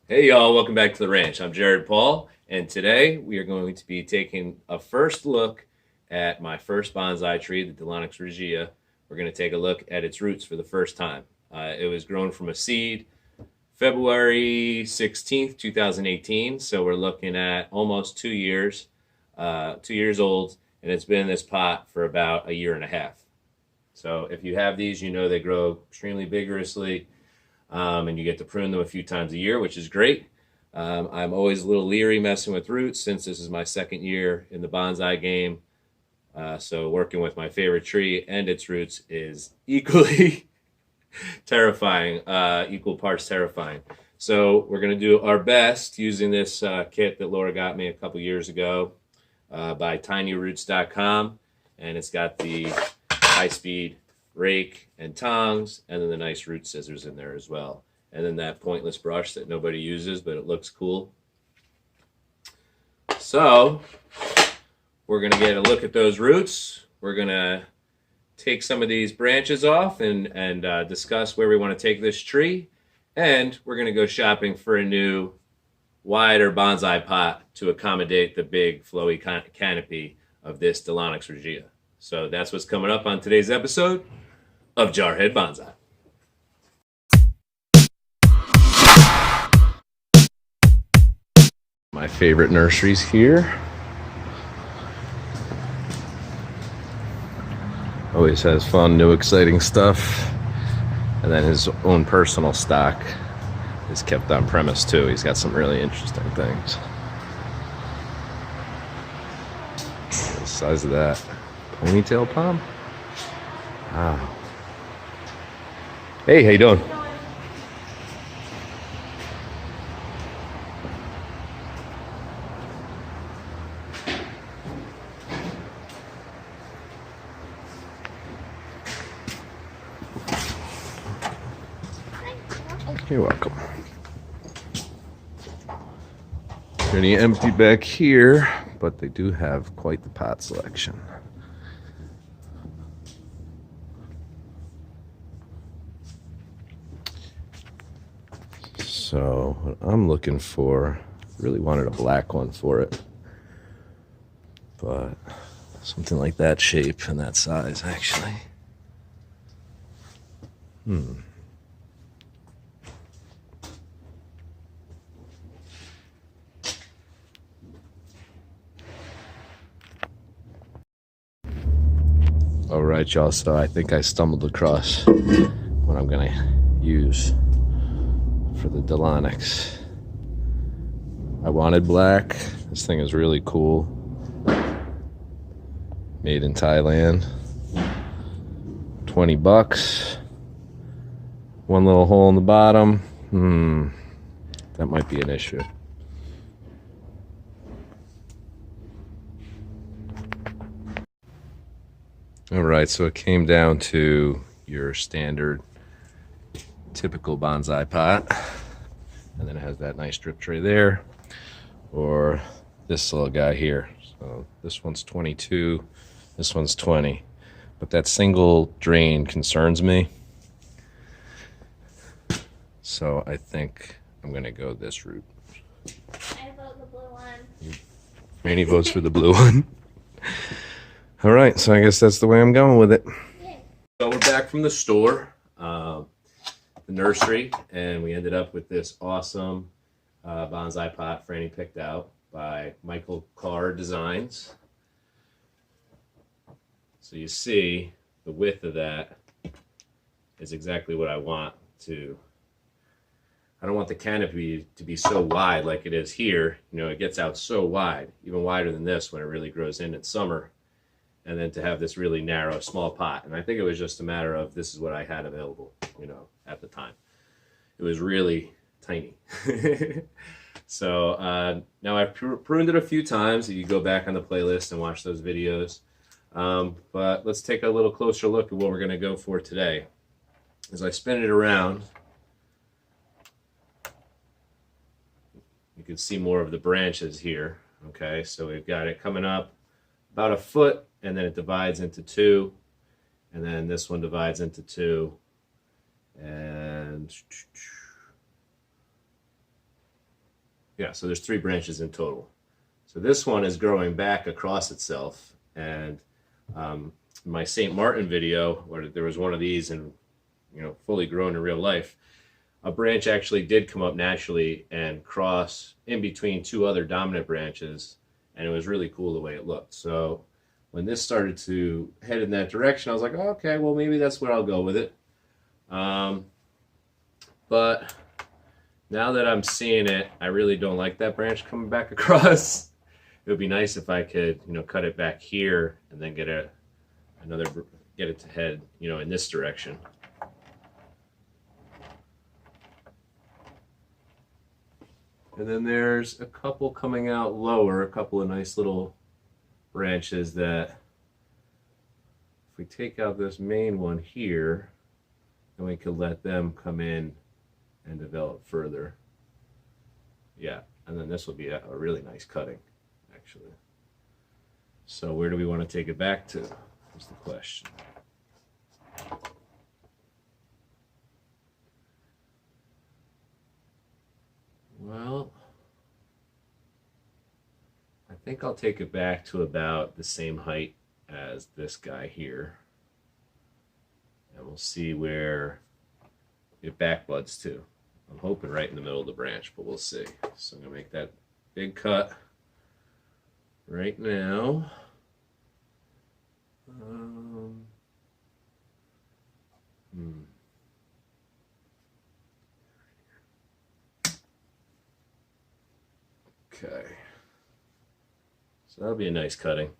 Hey y'all, welcome back to the ranch. I'm Jared Paul, and today we are going to be taking a first look at my first bonsai tree, the Delonix Regia. We're going to take a look at its roots for the first time. It was grown from a seed February 16th, 2018, so we're looking at almost 2 years, 2 years old, and it's been in this pot for about a year and a half. So if you have these, you know they grow extremely vigorously. And you get to prune them a few times a year, which is great. I'm always a little leery messing with roots since this is my second year in the bonsai game. So working with my favorite tree and its roots is equally terrifying, equal parts terrifying. So we're going to do our best using this kit that Laura got me a couple years ago by tinyroots.com. And it's got the high-speed rake and tongs, and then the nice root scissors in there as well. And then that pointless brush that nobody uses, but it looks cool. So we're going to get a look at those roots. We're going to take some of these branches off and discuss where we want to take this tree. And we're going to go shopping for a new, wider bonsai pot to accommodate the big flowy canopy of this Delonix Regia. So that's what's coming up on today's episode of Jarhead Bonsai. My favorite nurseries here. Always has fun, new, exciting stuff. And then his own personal stock is kept on premise too. He's got some really interesting things. The size of that ponytail palm. Wow. Hey, how you doing? You're welcome. Pretty empty back here, but they do have quite the pot selection. So what I'm looking for, really wanted a black one for it, but something like that shape and that size actually. All right, y'all, so I think I stumbled across what I'm gonna use for the Delonix. I wanted black. This thing is really cool. Made in Thailand. 20 bucks. One little hole in the bottom. That might be an issue. All right, so it came down to your standard, typical bonsai pot, and then it has that nice drip tray there, or this little guy here. So this one's 22, this one's 20, but that single drain concerns me. So I think I'm gonna go this route. I vote the blue one. Rainy votes for the blue one. All right, so I guess that's the way I'm going with it. Yeah. So we're back from the store, the nursery, and we ended up with this awesome bonsai pot Franny picked out by Michael Carr Designs. So you see the width of that is exactly what I want to. I don't want the canopy to be so wide like it is here. You know, it gets out so wide, even wider than this when it really grows in summer. And then to have this really narrow, small pot. And I think it was just a matter of this is what I had available, you know, at the time. It was really tiny. So now I've pruned it a few times. You go back on the playlist and watch those videos. But let's take a little closer look at what we're going to go for today. As I spin it around, you can see more of the branches here. Okay, so we've got it coming up about a foot, and then it divides into two, and then this one divides into two, and Yeah, so there's 3 branches in total. So this one is growing back across itself, and my St. Martin video, where there was one of these and fully grown in real life, a branch actually did come up naturally and cross in between 2 other dominant branches, and it was really cool the way it looked. So when this started to head in that direction, I was like, oh, okay, well, maybe that's where I'll go with it. But now that I'm seeing it, I really don't like that branch coming back across. It would be nice if I could, cut it back here and then get it to head, in this direction. And then there's a couple coming out lower, a couple of nice little branches that, if we take out this main one here, then we could let them come in and develop further. Yeah, and then this will be a really nice cutting, actually. So where do we want to take it back to, is the question. Well, I think I'll take it back to about the same height as this guy here. And we'll see where it backbuds to. I'm hoping right in the middle of the branch, but we'll see. So I'm going to make that big cut right now. Okay. So that'll be a nice cutting.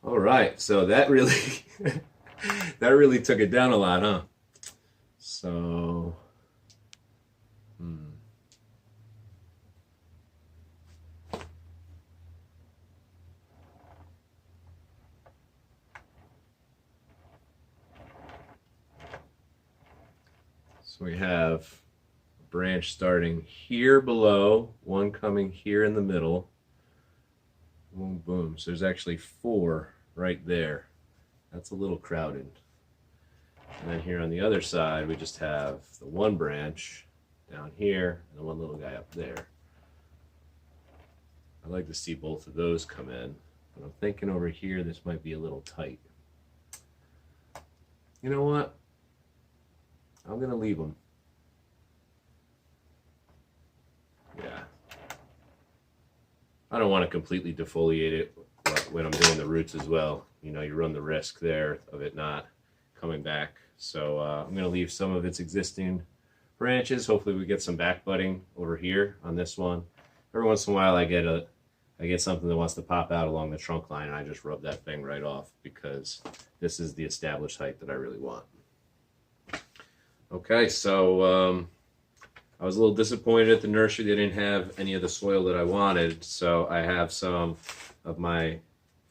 All right, so that really that really took it down a lot, huh? So So we have a branch starting here below, one coming here in the middle. Boom, boom. So there's actually 4 right there. That's a little crowded. And then here on the other side, we just have the one branch down here and the one little guy up there. I'd like to see both of those come in, but I'm thinking over here this might be a little tight. You know what? I'm going to leave them. Yeah. I don't want to completely defoliate it when I'm doing the roots as well. You run the risk there of it not coming back. So I'm going to leave some of its existing branches. Hopefully we get some back budding over here on this one. Every once in a while I get something that wants to pop out along the trunk line, and I just rub that thing right off because this is the established height that I really want. Okay, so I was a little disappointed at the nursery. They didn't have any of the soil that I wanted, so I have some of my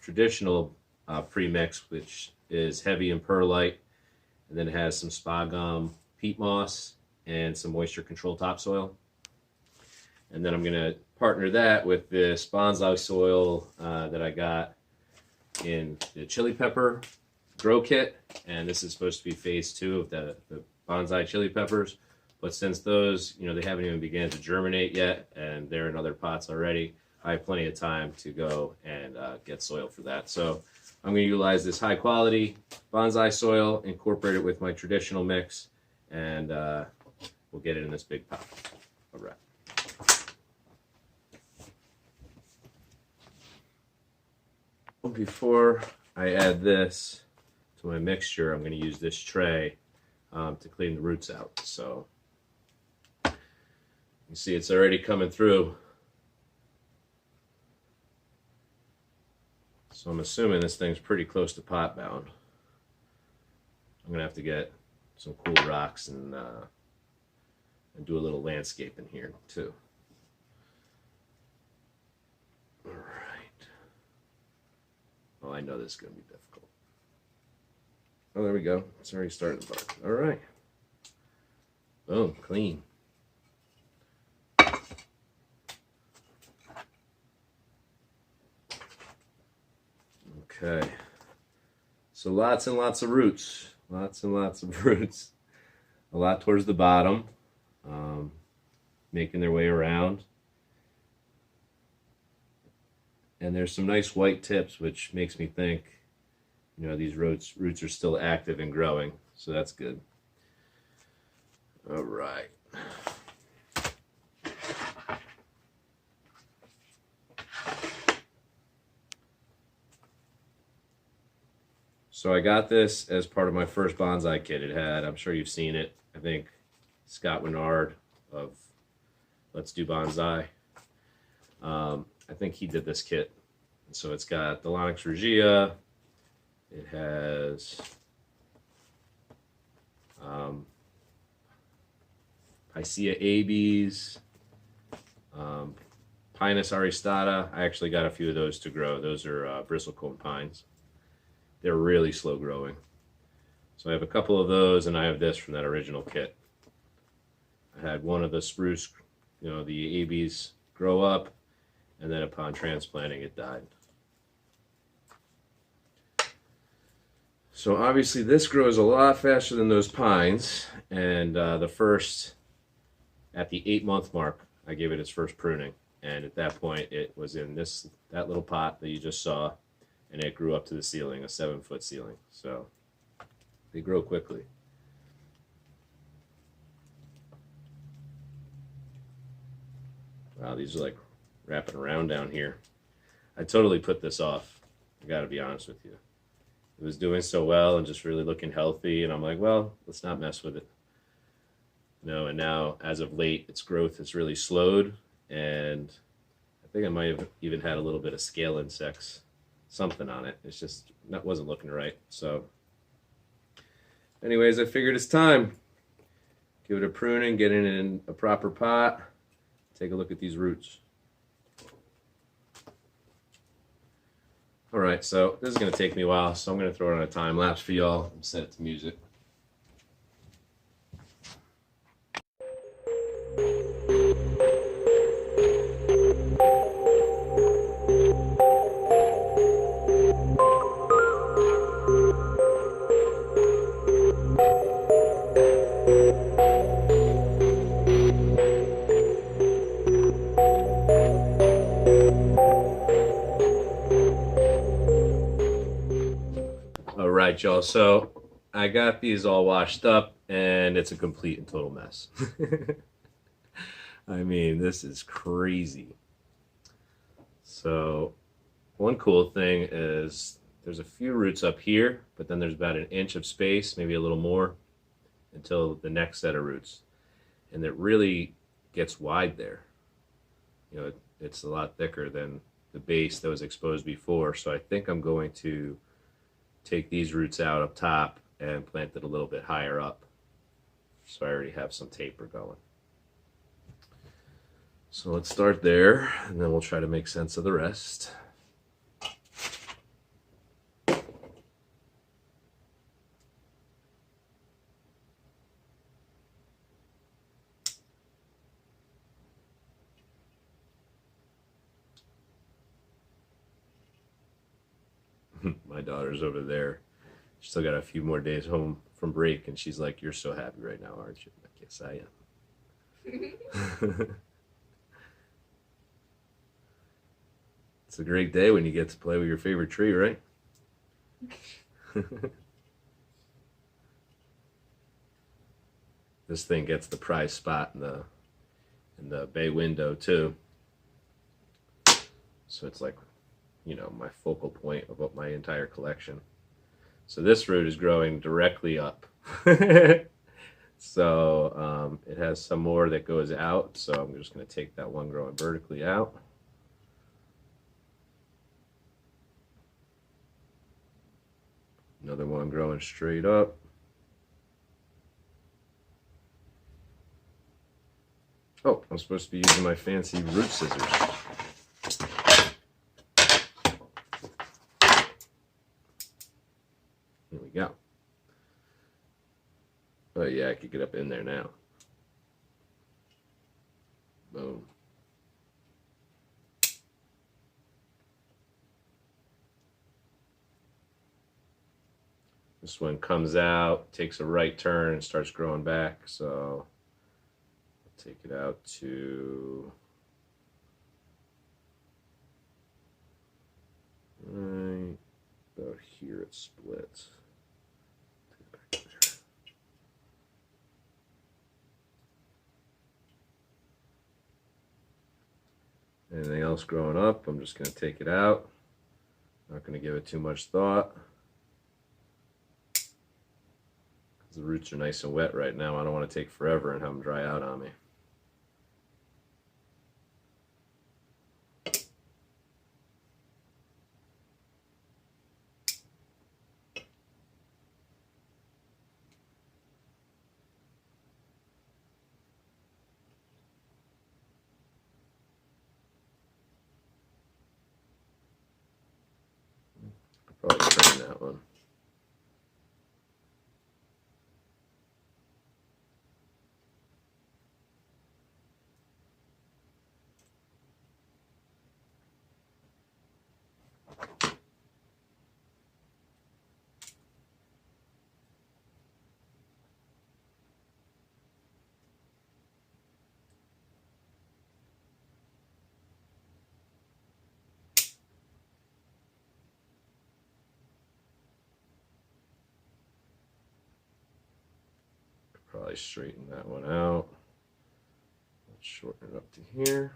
traditional pre-mix, which is heavy and perlite, and then it has some spa gum, peat moss, and some moisture control topsoil. And then I'm going to partner that with this bonsai soil that I got in the chili pepper grow kit, and this is supposed to be phase 2 of the bonsai chili peppers. But since those, they haven't even began to germinate yet, and they're in other pots already, I have plenty of time to go and get soil for that. So I'm going to utilize this high quality bonsai soil, incorporate it with my traditional mix, and we'll get it in this big pot. All right. Before I add this to my mixture, I'm going to use this tray to clean the roots out. So you see it's already coming through. So I'm assuming this thing's pretty close to pot bound. I'm going to have to get some cool rocks and do a little landscaping here too. All right. Oh, I know this is going to be difficult. Oh, there we go. It's already starting to bark. All right. Boom, clean. Okay. So lots and lots of roots. Lots and lots of roots. a lot towards the bottom, making their way around. And there's some nice white tips, which makes me think, you know, these roots are still active and growing, so that's good. All right. So I got this as part of my first bonsai kit. It had, I'm sure you've seen it, I think Scott Winard of Let's Do Bonsai. I think he did this kit. So it's got Delonix Regia. It has Picea abies, Pinus aristata. I actually got a few of those to grow. Those are bristlecone pines. They're really slow growing. So I have a couple of those, and I have this from that original kit. I had one of the spruce, you know, the abies grow up, and then upon transplanting it died. So obviously this grows a lot faster than those pines, and the first, at the 8-month mark, I gave it its first pruning, and at that point it was in that little pot that you just saw, and it grew up to the ceiling, a 7-foot ceiling. So they grow quickly. Wow, these are like wrapping around down here. I totally put this off, I gotta be honest with you. It was doing so well and just really looking healthy, and I'm like, well, let's not mess with it. No, and now, as of late, its growth has really slowed, and I think I might have even had a little bit of scale insects, something on it. It's just, that wasn't looking right. So, anyways, I figured it's time. Give it a pruning, get it in a proper pot, take a look at these roots. All right, so this is going to take me a while, so I'm going to throw it on a time lapse for y'all and set it to music. All right, y'all, so I got these all washed up, and it's a complete and total mess. I mean, this is crazy. So one cool thing is there's a few roots up here, but then there's about an inch of space, maybe a little more, until the next set of roots. And it really gets wide there. You know, it's a lot thicker than the base that was exposed before, so I think I'm going to take these roots out up top and plant it a little bit higher up. So I already have some taper going. So let's start there, and then we'll try to make sense of the rest. My daughter's over there. She's still got a few more days home from break, and she's like, "You're so happy right now, aren't you?" I'm like, yes, I am. It's a great day when you get to play with your favorite tree, right? This thing gets the prize spot in the bay window too. So it's like, you know, my focal point of my entire collection. So this root is growing directly up. So it has some more that goes out, so I'm just going to take that one growing vertically out. Another one growing straight up. Oh, I'm supposed to be using my fancy root scissors. Here we go. Oh yeah, I could get up in there now. Boom. This one comes out, takes a right turn, and starts growing back. So I'll take it out to right about here. It splits. Anything else growing up, I'm just going to take it out. Not going to give it too much thought. The roots are nice and wet right now. I don't want to take forever and have them dry out on me. I'll probably prune that one. Probably straighten that one out. Let's shorten it up to here.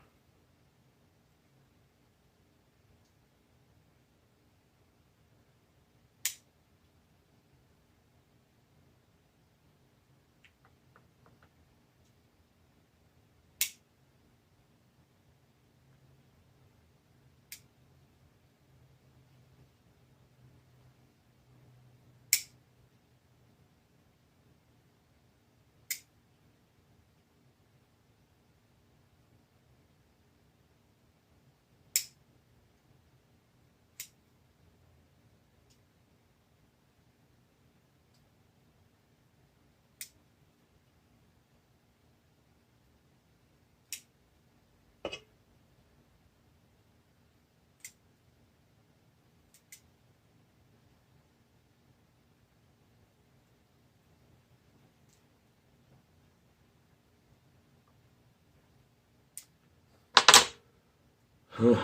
All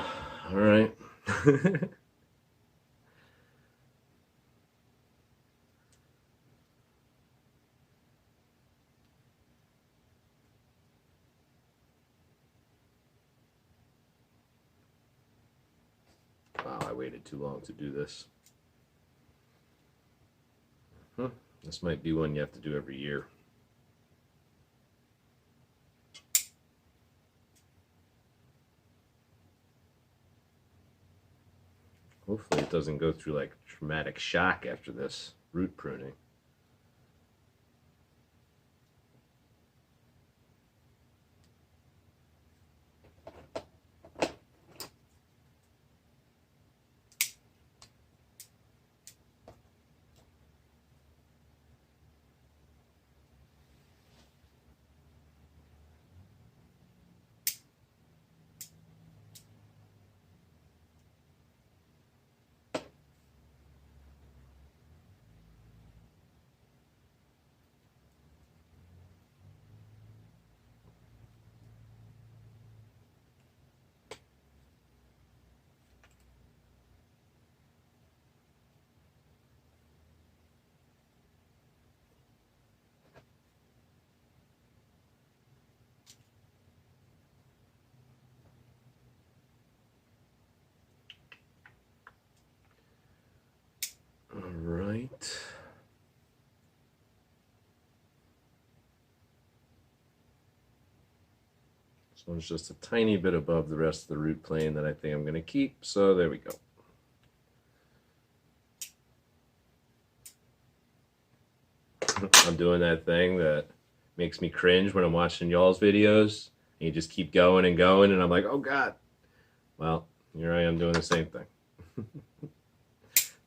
right. Wow, I waited too long to do this. This might be one you have to do every year. Hopefully it doesn't go through like traumatic shock after this root pruning. All right. This one's just a tiny bit above the rest of the root plane that I think I'm going to keep. So there we go. I'm doing that thing that makes me cringe when I'm watching y'all's videos. And you just keep going and going, and I'm like, oh God. Well, here I am doing the same thing.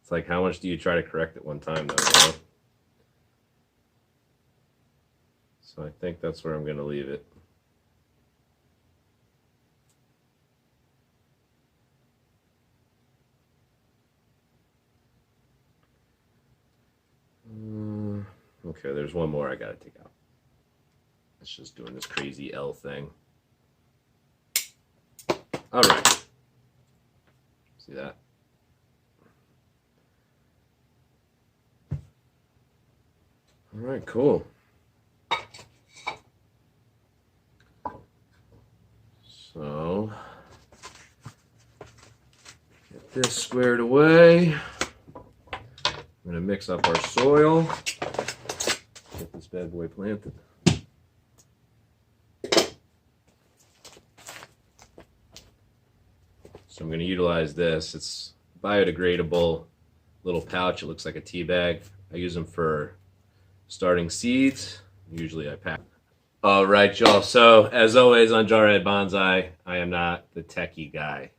It's like, how much do you try to correct at one time, though? You know? So I think that's where I'm going to leave it. Okay, there's one more I gotta take out. It's just doing this crazy L thing. All right. See that? All right, cool. So, get this squared away. I'm gonna mix up our soil. Get this bad boy planted. So I'm gonna utilize this. It's biodegradable little pouch. It looks like a tea bag. I use them for starting seeds. Usually I pack. All right, y'all. So as always on Jarhead Bonsai, I am not the techie guy.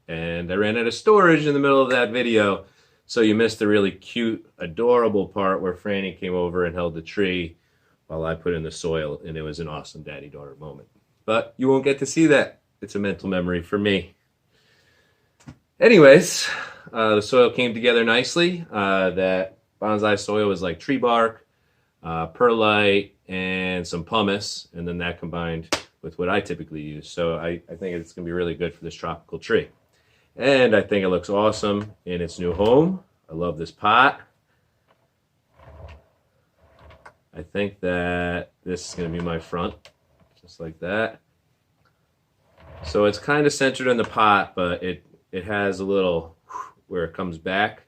And I ran out of storage in the middle of that video. So you missed the really cute, adorable part where Franny came over and held the tree while I put in the soil, and it was an awesome daddy-daughter moment. But you won't get to see that. It's a mental memory for me. Anyways, the soil came together nicely. That bonsai soil was like tree bark, perlite, and some pumice, and then that combined with what I typically use. So I think it's going to be really good for this tropical tree. And I think it looks awesome in its new home. I love this pot. I think that this is going to be my front, just like that. So it's kind of centered in the pot, but it has a little where it comes back,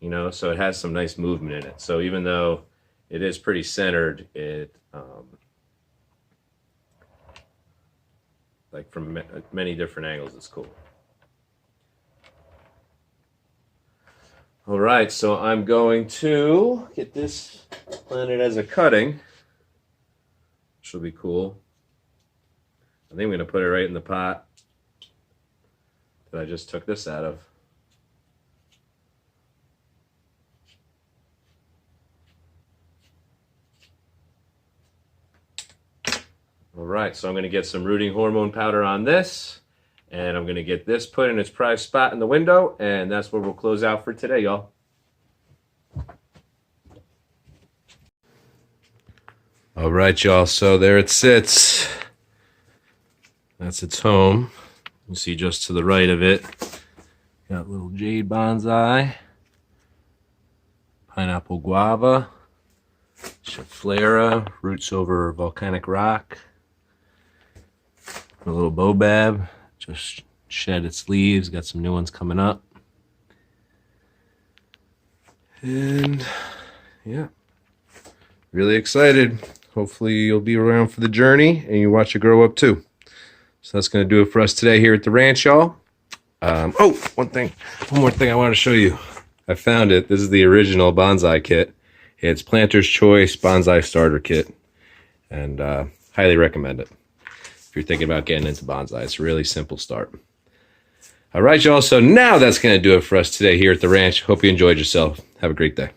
you know, so it has some nice movement in it. So even though it is pretty centered, it like from many different angles, it's cool. All right, so I'm going to get this planted as a cutting, which will be cool. I think I'm going to put it right in the pot that I just took this out of. All right, so I'm going to get some rooting hormone powder on this, and I'm going to get this put in its prized spot in the window, and that's where we'll close out for today, y'all. All right, y'all, so there it sits. That's its home. You see just to the right of it, got little jade bonsai, pineapple guava, schefflera, roots over volcanic rock, a little baobab, just shed its leaves, got some new ones coming up. And yeah, really excited. Hopefully you'll be around for the journey and you watch it grow up too. So that's going to do it for us today here at the ranch, y'all. Oh, one more thing I want to show you. I found it. This is the original bonsai kit. It's Planter's Choice Bonsai Starter Kit, and highly recommend it if you're thinking about getting into bonsai. It's a really simple start. All right, y'all. So now that's going to do it for us today here at the ranch. Hope you enjoyed yourself. Have a great day.